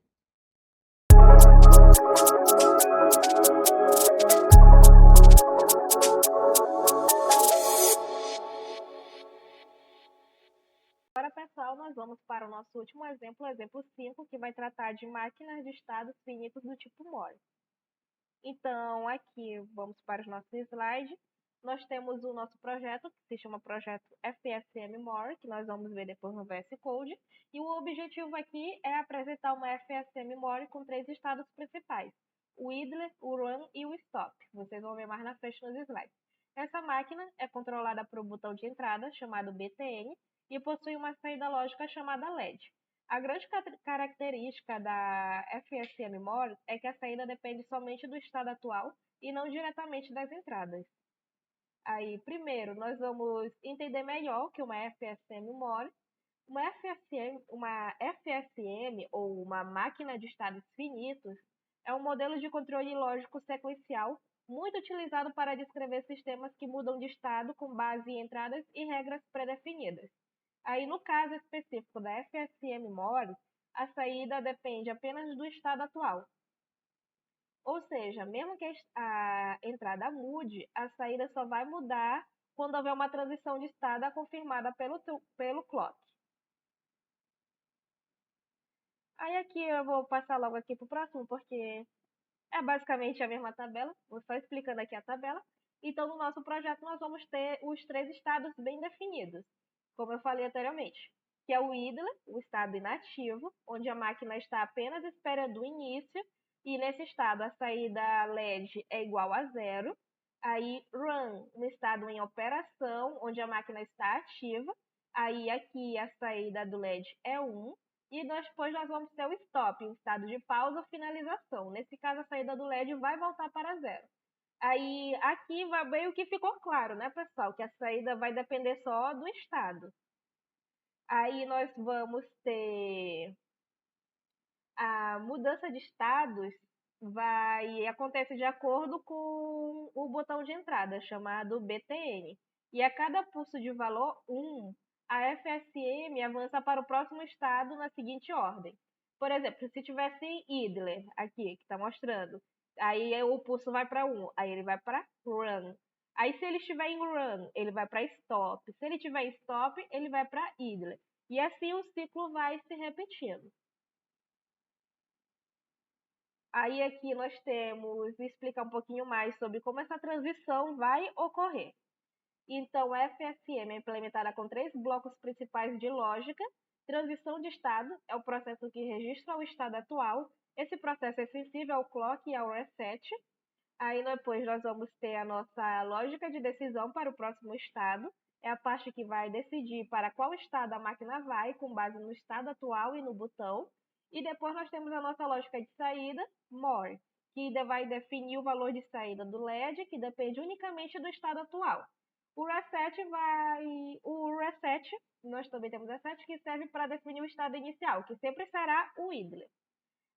Agora, pessoal, nós vamos para o nosso último exemplo, o exemplo 5, que vai tratar de máquinas de estados finitos do tipo Moore. Então, aqui vamos para os nossos slides. Nós temos o nosso projeto, que se chama Projeto FSM More, que nós vamos ver depois no VS Code. E o objetivo aqui é apresentar uma FSM More com 3 estados principais: o idle, o run e o stop. Vocês vão ver mais na frente nos slides. Essa máquina é controlada por um botão de entrada chamado BTN e possui uma saída lógica chamada LED. A grande característica da FSM More é que a saída depende somente do estado atual e não diretamente das entradas. Aí, primeiro, nós vamos entender melhor o que é uma FSM More. Uma FSM, ou uma máquina de estados finitos, é um modelo de controle lógico sequencial muito utilizado para descrever sistemas que mudam de estado com base em entradas e regras pré-definidas. Aí, no caso específico da FSM-More, a saída depende apenas do estado atual. Ou seja, mesmo que a entrada mude, a saída só vai mudar quando houver uma transição de estado confirmada pelo clock. Aí aqui eu vou passar logo aqui para o próximo, porque é basicamente a mesma tabela. Vou só explicando aqui a tabela. Então, no nosso projeto, nós vamos ter os três estados bem definidos, como eu falei anteriormente, que é o idle, o estado inativo, onde a máquina está apenas esperando o início, e nesse estado a saída LED é igual a zero. Aí, run, no estado em operação, onde a máquina está ativa. Aí, aqui a saída do LED é 1. E depois nós vamos ter o stop, o estado de pausa ou finalização. Nesse caso, a saída do LED vai voltar para zero. Aí, aqui vai bem o que ficou claro, né, pessoal? Que a saída vai depender só do estado. Aí nós vamos ter a mudança de estados acontece de acordo com o botão de entrada, chamado BTN. E a cada pulso de valor 1, a FSM avança para o próximo estado na seguinte ordem. Por exemplo, se tivesse idler aqui, que está mostrando, aí o pulso vai para 1, aí ele vai para run. Aí se ele estiver em run, ele vai para stop. Se ele estiver em stop, ele vai para idler. E assim o ciclo vai se repetindo. Aí aqui nós temos explicar um pouquinho mais sobre como essa transição vai ocorrer. Então, a FSM é implementada com três blocos principais de lógica. Transição de estado é o processo que registra o estado atual. Esse processo é sensível ao clock e ao reset. Aí depois nós vamos ter a nossa lógica de decisão para o próximo estado. É a parte que vai decidir para qual estado a máquina vai, com base no estado atual e no botão. E depois nós temos a nossa lógica de saída, MORE, que vai definir o valor de saída do LED, que depende unicamente do estado atual. O reset, nós também temos reset, que serve para definir o estado inicial, que sempre será o idle.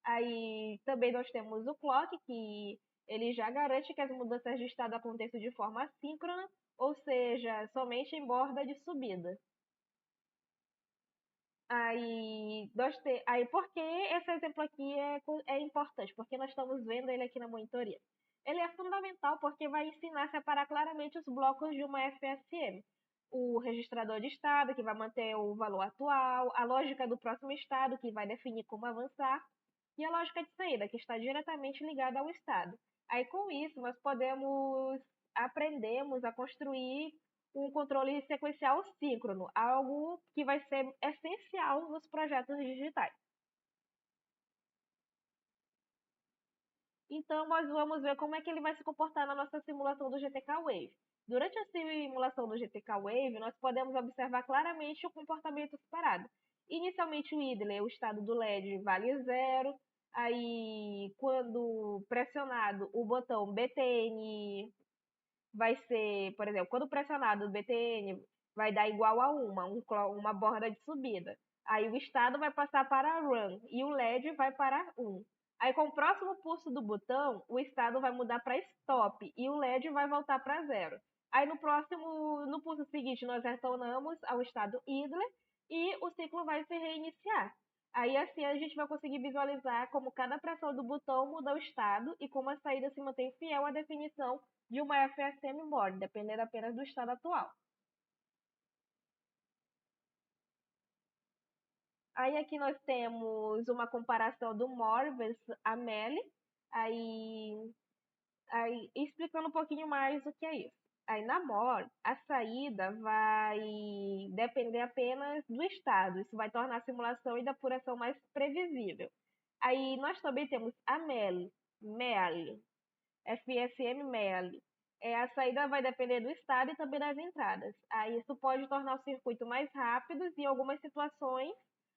Aí também nós temos o clock, que ele já garante que as mudanças de estado aconteçam de forma síncrona, ou seja, somente em borda de subida. Aí por que esse exemplo aqui é importante? Porque nós estamos vendo ele aqui na monitoria. Ele é fundamental porque vai ensinar a separar claramente os blocos de uma FSM. O registrador de estado, que vai manter o valor atual, a lógica do próximo estado, que vai definir como avançar, e a lógica de saída, que está diretamente ligada ao estado. Aí com isso nós aprendemos a construir um controle sequencial síncrono, algo que vai ser essencial nos projetos digitais. Então, nós vamos ver como é que ele vai se comportar na nossa simulação do GTK Wave. Durante a simulação do GTK Wave, nós podemos observar claramente o comportamento esperado. Inicialmente, o idle, o estado do LED, vale zero. Aí, quando pressionado o botão BTN, vai ser, por exemplo, quando pressionado o BTN, vai dar igual a uma borda de subida. Aí o estado vai passar para run e o LED vai para 1. Aí com o próximo pulso do botão, o estado vai mudar para stop e o LED vai voltar para zero. Aí no pulso seguinte, nós retornamos ao estado idle e o ciclo vai se reiniciar. Aí assim a gente vai conseguir visualizar como cada pressão do botão muda o estado e como a saída se mantém fiel à definição de uma FSM Board, dependendo apenas do estado atual. Aí aqui nós temos uma comparação do More versus a Meli, aí explicando um pouquinho mais o que é isso. Aí na More, a saída vai depender apenas do estado. Isso vai tornar a simulação e da apuração mais previsível. Aí nós também temos a Meli, FSM MELI. A saída vai depender do estado e também das entradas. Aí isso pode tornar o circuito mais rápido em algumas situações,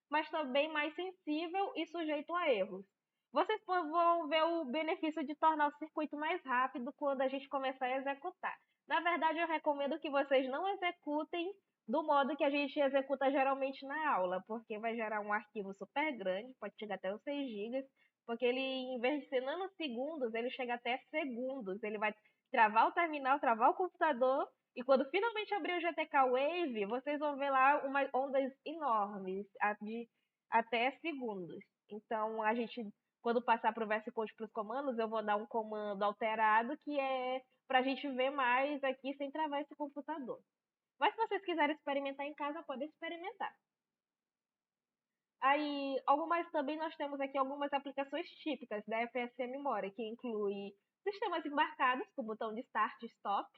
mas também mais sensível e sujeito a erros. Vocês vão ver o benefício de tornar o circuito mais rápido quando a gente começar a executar. Na verdade, eu recomendo que vocês não executem do modo que a gente executa geralmente na aula, porque vai gerar um arquivo super grande, pode chegar até os 6 gigas, porque ele, em vez de ser nanosegundos, ele chega até segundos. Ele vai travar o terminal, travar o computador, e quando finalmente abrir o GTK Wave, vocês vão ver lá umas ondas enormes, de até segundos. Então, a gente, quando passar para o VS Code para os comandos, eu vou dar um comando alterado, que é para a gente ver mais aqui sem travar esse computador. Mas se vocês quiserem experimentar em casa, podem experimentar. Aí, algumas também nós temos aqui algumas aplicações típicas da FSM Memory, que inclui sistemas embarcados com botão de Start e Stop.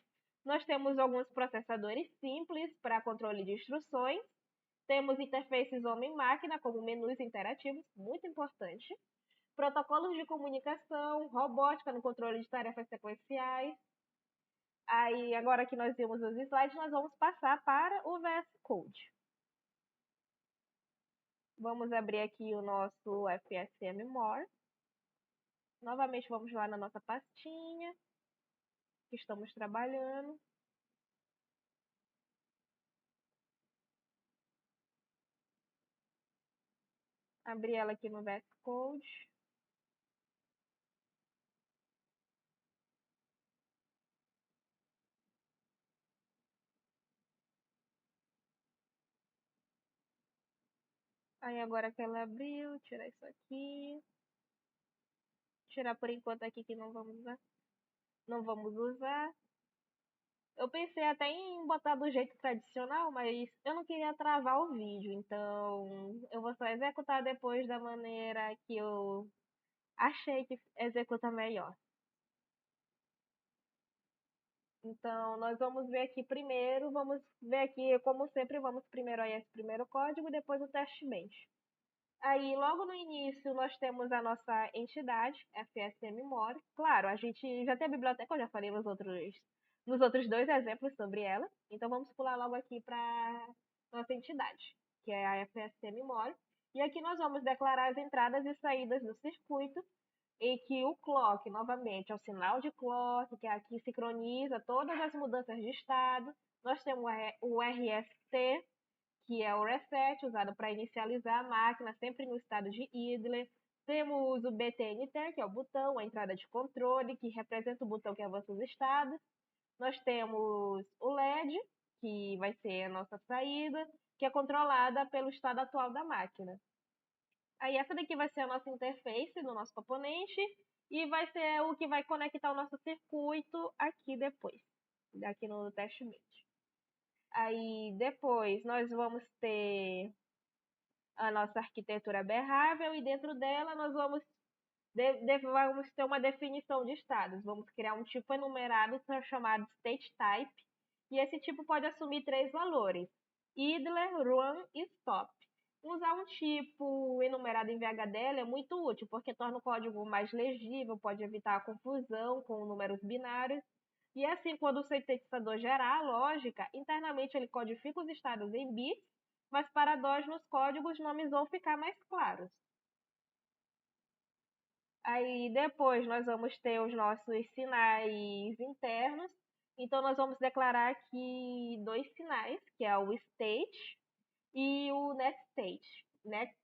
Nós temos alguns processadores simples para controle de instruções. Temos interfaces homem-máquina, como menus interativos, muito importante. Protocolos de comunicação, robótica no controle de tarefas sequenciais. Aí, agora que nós vimos os slides, nós vamos passar para o VS Code. Vamos abrir aqui o nosso FSM More. Novamente, vamos lá na nossa pastinha que estamos trabalhando. Abrir ela aqui no VS Code. Aí, agora que ela abriu, tirar isso aqui. Tirar por enquanto aqui que não vamos usar. Não vamos usar. Eu pensei até em botar do jeito tradicional, mas eu não queria travar o vídeo. Então, eu vou só executar depois da maneira que eu achei que executa melhor. Então, nós vamos ver aqui primeiro, vamos ver aqui, como sempre, vamos primeiro a esse primeiro código e depois o teste bench. Aí, logo no início, nós temos a nossa entidade, FSM More. Claro, a gente já tem a biblioteca, eu já falei nos outros dois exemplos sobre ela. Então, vamos pular logo aqui para nossa entidade, que é a FSM More. E aqui nós vamos declarar as entradas e saídas do circuito, em que o clock, novamente, é o sinal de clock, que aqui sincroniza todas as mudanças de estado. Nós temos o RST, que é o reset, usado para inicializar a máquina, sempre no estado de idle. Temos o BTNT, que é o botão, a entrada de controle, que representa o botão que avança os estados. Nós temos o LED, que vai ser a nossa saída, que é controlada pelo estado atual da máquina. Aí essa daqui vai ser a nossa interface do nosso componente e vai ser o que vai conectar o nosso circuito aqui depois, aqui no teste bench. Aí depois nós vamos ter a nossa arquitetura Behavior e dentro dela nós vamos ter uma definição de estados. Vamos criar um tipo enumerado chamado state type e esse tipo pode assumir 3 valores: idle, run e stop. Usar um tipo enumerado em VHDL é muito útil, porque torna o código mais legível, pode evitar a confusão com números binários. E assim, quando o sintetizador gerar a lógica, internamente ele codifica os estados em bits, mas para nós nos códigos os nomes vão ficar mais claros. Aí depois nós vamos ter os nossos sinais internos. Então nós vamos declarar aqui 2 sinais, que é o state e o next state.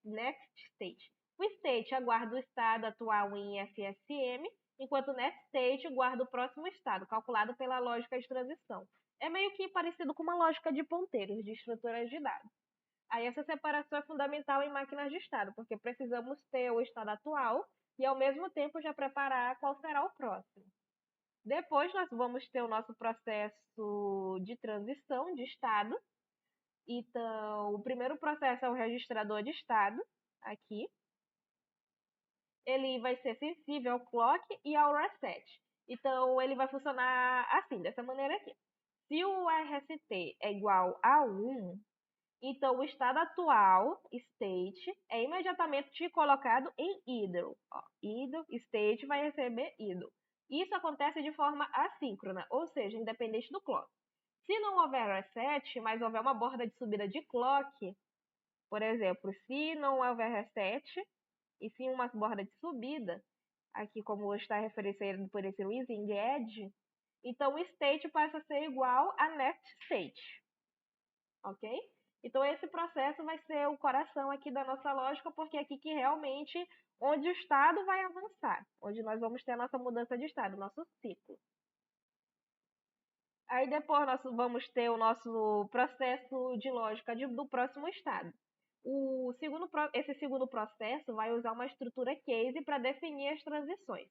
Next state. O state aguarda o estado atual em FSM, enquanto o next state guarda o próximo estado, calculado pela lógica de transição. É meio que parecido com uma lógica de ponteiros, de estruturas de dados. Aí essa separação é fundamental em máquinas de estado, porque precisamos ter o estado atual e ao mesmo tempo já preparar qual será o próximo. Depois nós vamos ter o nosso processo de transição de estado. Então, o primeiro processo é o registrador de estado, aqui. Ele vai ser sensível ao clock e ao reset. Então, ele vai funcionar assim, dessa maneira aqui. Se o RST é igual a 1, então o estado atual, state, é imediatamente colocado em idle. Idle, state vai receber idle. Isso acontece de forma assíncrona, ou seja, independente do clock. Se não houver reset, mas houver uma borda de subida de clock, por exemplo, se não houver reset e sim uma borda de subida, aqui como está referenciado por esse leasing edge, então o state passa a ser igual a next state. ok? Então esse processo vai ser o coração aqui da nossa lógica, porque é aqui que realmente onde o estado vai avançar, onde nós vamos ter a nossa mudança de estado, nosso ciclo. Aí depois nós vamos ter o nosso processo de lógica do próximo estado. Esse segundo processo vai usar uma estrutura case para definir as transições.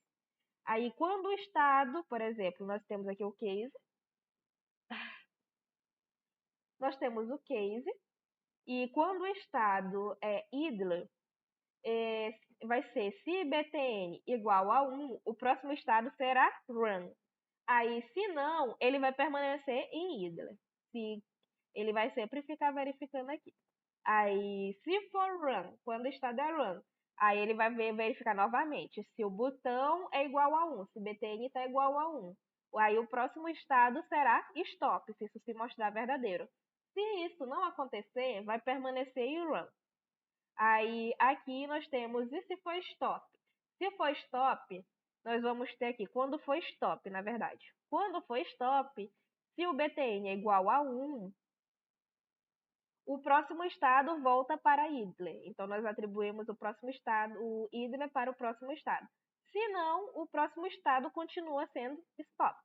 Aí quando o estado, por exemplo, nós temos aqui o case, nós temos o case, e quando o estado é idle, vai ser se btn igual a 1, o próximo estado será run. Aí, se não, ele vai permanecer em idle. Se ele vai sempre ficar verificando aqui. Aí, se for run, quando o estado é run, aí ele vai verificar novamente se o botão é igual a 1, se btn está igual a 1. Aí o próximo estado será stop, se isso se mostrar verdadeiro. Se isso não acontecer, vai permanecer em run. Aí aqui nós temos e se for stop. Se for stop, nós vamos ter aqui quando for stop, na verdade. Quando for stop, se o btn é igual a 1, o próximo estado volta para idle. Então nós atribuímos o próximo estado, o idle para o próximo estado. Se não, o próximo estado continua sendo stop.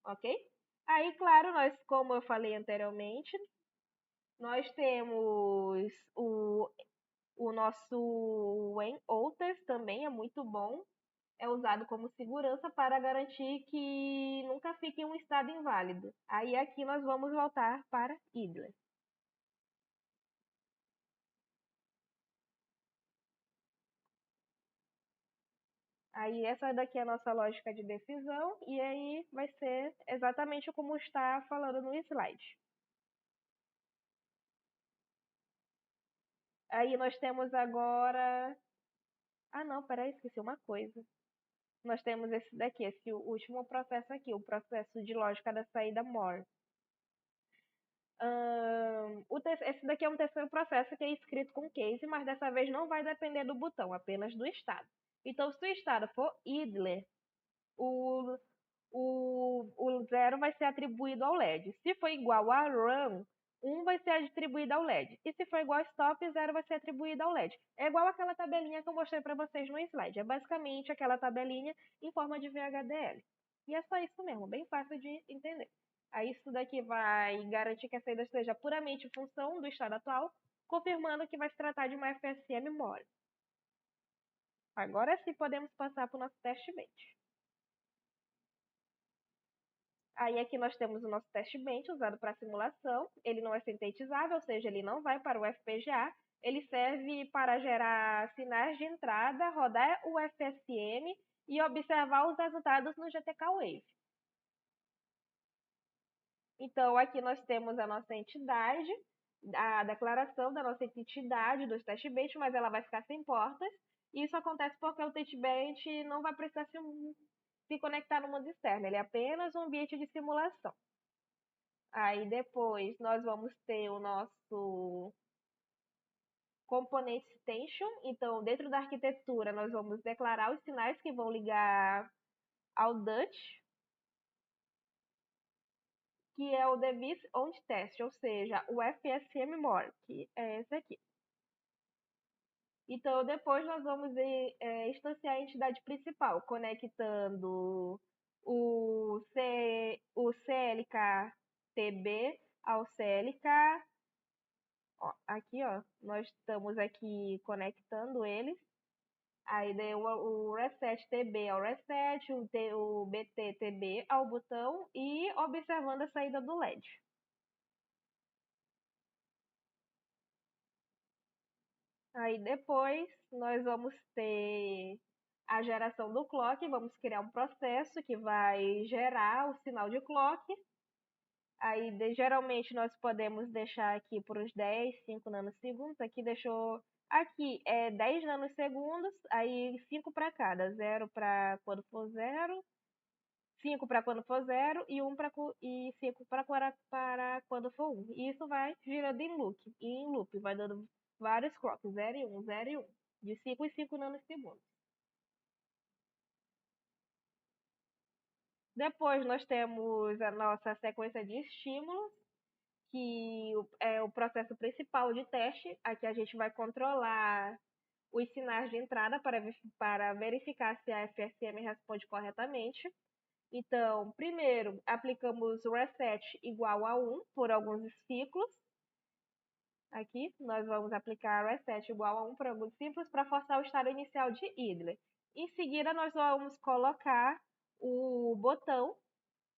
Ok? Aí, claro, nós, como eu falei anteriormente, nós temos o nosso when outers também é muito bom. É usado como segurança para garantir que nunca fique em um estado inválido. Aí aqui nós vamos voltar para idle. Aí essa daqui é a nossa lógica de decisão e aí vai ser exatamente como está falando no slide. Aí nós temos agora... Ah não, peraí, esqueci uma coisa. Nós temos esse daqui, esse último processo aqui, o processo de lógica da saída MOR. Esse daqui é um terceiro processo que é escrito com case, mas dessa vez não vai depender do botão, apenas do estado. Então, se o estado for idle, o, o 0 vai ser atribuído ao LED. Se for igual a run, 1 vai ser atribuído ao LED. E se for igual a stop, 0 vai ser atribuído ao LED. É igual aquela tabelinha que eu mostrei para vocês no slide. É basicamente aquela tabelinha em forma de VHDL. E é só isso mesmo, bem fácil de entender. Aí isso daqui vai garantir que a saída seja puramente função do estado atual, confirmando que vai se tratar de uma FSM mole. Agora sim podemos passar para o nosso teste bench. Aí aqui nós temos o nosso teste bench usado para simulação. Ele não é sintetizável, ou seja, ele não vai para o FPGA. Ele serve para gerar sinais de entrada, rodar o FSM e observar os resultados no GTK Wave. Então, aqui nós temos a nossa entidade, a declaração da nossa entidade dos test bench, mas ela vai ficar sem portas. E isso acontece porque o test bench não vai precisar se conectar no mundo externo, ele é apenas um ambiente de simulação. Aí depois nós vamos ter o nosso componente extension. Então, dentro da arquitetura, nós vamos declarar os sinais que vão ligar ao Dutch, que é o Device On Test, ou seja, o FSM More, que é esse aqui. Então, depois nós vamos instanciar a entidade principal, conectando o CLK-TB ao CLK. Ó, aqui, ó, nós estamos aqui conectando eles. Aí daí o reset TB ao reset, o BT TB ao botão e observando a saída do LED. Aí depois nós vamos ter a geração do clock, vamos criar um processo que vai gerar o sinal de clock. Aí geralmente nós podemos deixar aqui por uns 10, 5 nanosegundos. Aqui deixou aqui é 10 nanosegundos, aí 5 para cada, 0 para quando for 0, 5 para quando for 0 e 5 para quando for 1. E isso vai girando em loop, vai dando vários clocks, 0 e 1, 0 e 1, de 5 em 5 nanosegundos. Depois nós temos a nossa sequência de estímulos. que é o processo principal de teste. Aqui a gente vai controlar os sinais de entrada para verificar se a FSM responde corretamente. Então, primeiro, aplicamos o reset igual a 1 por alguns ciclos. Aqui, nós vamos aplicar reset igual a 1 por alguns ciclos para forçar o estado inicial de idle. Em seguida, nós vamos colocar o botão,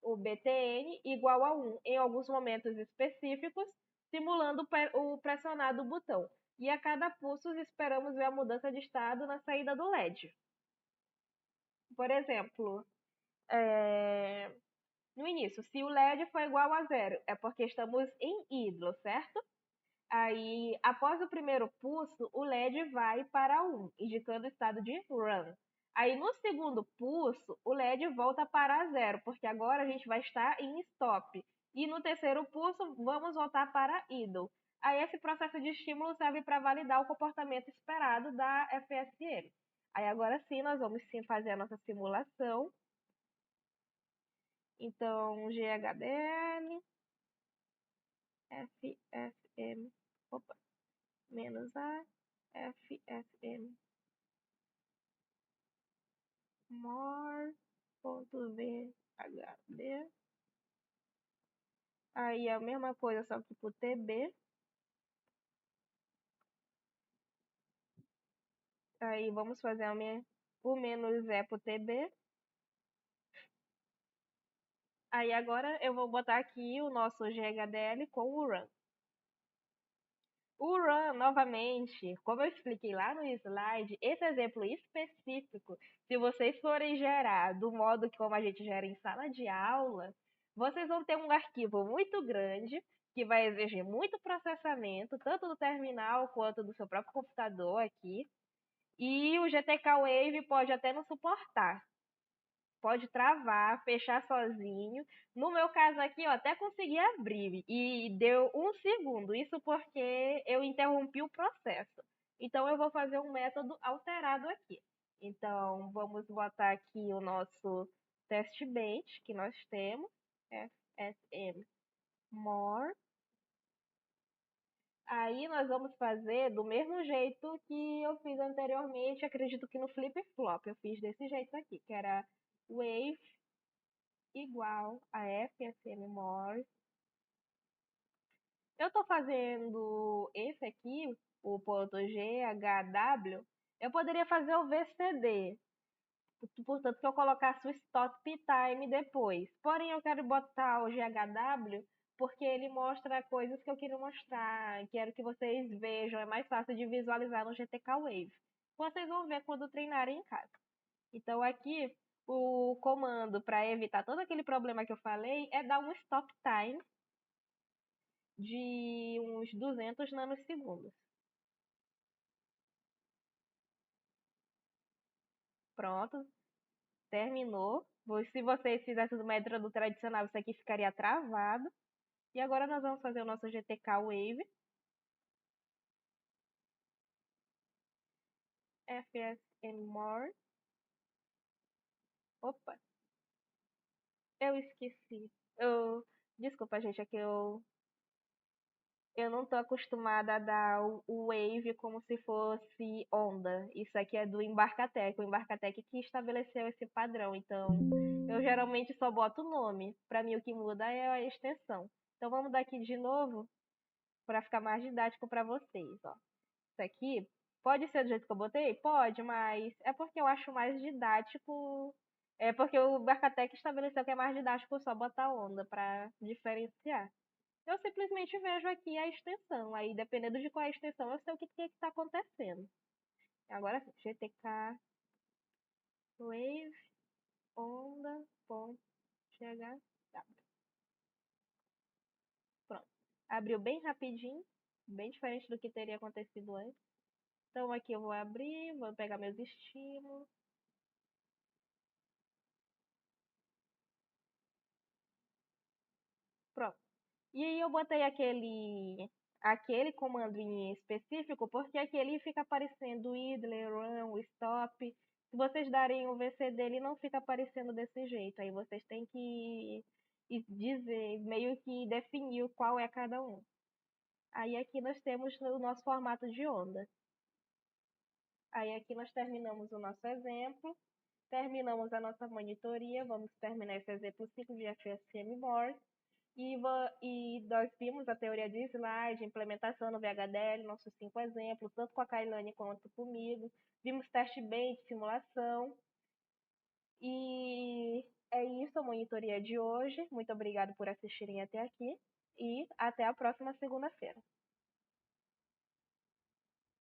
o btn, igual a 1 em alguns momentos específicos, simulando o pressionado botão. E a cada pulso, esperamos ver a mudança de estado na saída do LED. Por exemplo, no início, se o LED for igual a 0, é porque estamos em idle, certo? Aí, após o primeiro pulso, o LED vai para 1, indicando o estado de run. Aí, no segundo pulso, o LED volta para 0, porque agora a gente vai estar em stop. E no terceiro pulso, vamos voltar para idle. Aí, esse processo de estímulo serve para validar o comportamento esperado da FSM. Aí, agora sim, nós vamos sim fazer a nossa simulação. Então, GHDL, FSM, opa, menos A, FSM, more.VHD. Aí a mesma coisa, só que pro TB. Aí vamos fazer o menos E pro TB. Aí agora eu vou botar aqui o nosso GHDL com o run. O run, novamente, como eu expliquei lá no slide, esse exemplo específico, se vocês forem gerar do modo como a gente gera em sala de aula, vocês vão ter um arquivo muito grande, que vai exigir muito processamento, tanto do terminal quanto do seu próprio computador aqui, e o GTK Wave pode até não suportar. Pode travar, fechar sozinho. No meu caso aqui, eu até consegui abrir e deu 1 segundo. Isso porque eu interrompi o processo. Então, eu vou fazer um método alterado aqui. Então, vamos botar aqui o nosso test bench que nós temos. FSM more. Aí, nós vamos fazer do mesmo jeito que eu fiz anteriormente. Acredito que no flip-flop eu fiz desse jeito aqui, que era wave igual a FSM more. Eu estou fazendo esse aqui, o ponto GHW, eu poderia fazer o VCD, portanto, se eu colocasse o stop time depois. Porém, eu quero botar o GHW porque ele mostra coisas que eu quero mostrar, quero que vocês vejam, é mais fácil de visualizar no GTK Wave. Vocês vão ver quando treinarem em casa. Então, aqui, o comando para evitar todo aquele problema que eu falei é dar um stop time de uns 200 nanosegundos. Pronto, terminou. Se vocês fizessem do método tradicional, isso aqui ficaria travado. E agora nós vamos fazer o nosso GTK Wave. FSM More. Opa, eu esqueci. Desculpa, gente, é que eu não tô acostumada a dar o wave como se fosse onda. Isso aqui é do Embarcatec. O Embarcatec que estabeleceu esse padrão. Então, eu geralmente só boto o nome. Para mim, o que muda é a extensão. Então, vamos dar aqui de novo para ficar mais didático para vocês. Ó. Isso aqui pode ser do jeito que eu botei? Pode, mas é porque eu acho mais didático. É porque o Embarcatec estabeleceu que é mais didático só botar onda para diferenciar. Eu simplesmente vejo aqui a extensão. Aí, dependendo de qual é a extensão, eu sei o que está acontecendo. Agora, GTK Wave onda ponto GHW. Pronto. Abriu bem rapidinho, bem diferente do que teria acontecido antes. Então, aqui eu vou abrir, vou pegar meus estímulos. Pronto. E aí eu botei aquele comando em específico, porque aquele fica aparecendo o idle, run, o stop. Se vocês darem o VCD, ele não fica aparecendo desse jeito. Aí vocês têm que e dizer, meio que definir qual é cada um. Aí aqui nós temos o nosso formato de onda. Aí aqui nós terminamos o nosso exemplo, terminamos a nossa monitoria, vamos terminar esse exemplo 5 de FSM More. E nós vimos a teoria de slide, implementação no VHDL, nossos 5 exemplos, tanto com a Kailane quanto comigo. Vimos teste bench, simulação. E é isso a monitoria de hoje. Muito obrigado por assistirem até aqui. E até a próxima segunda-feira.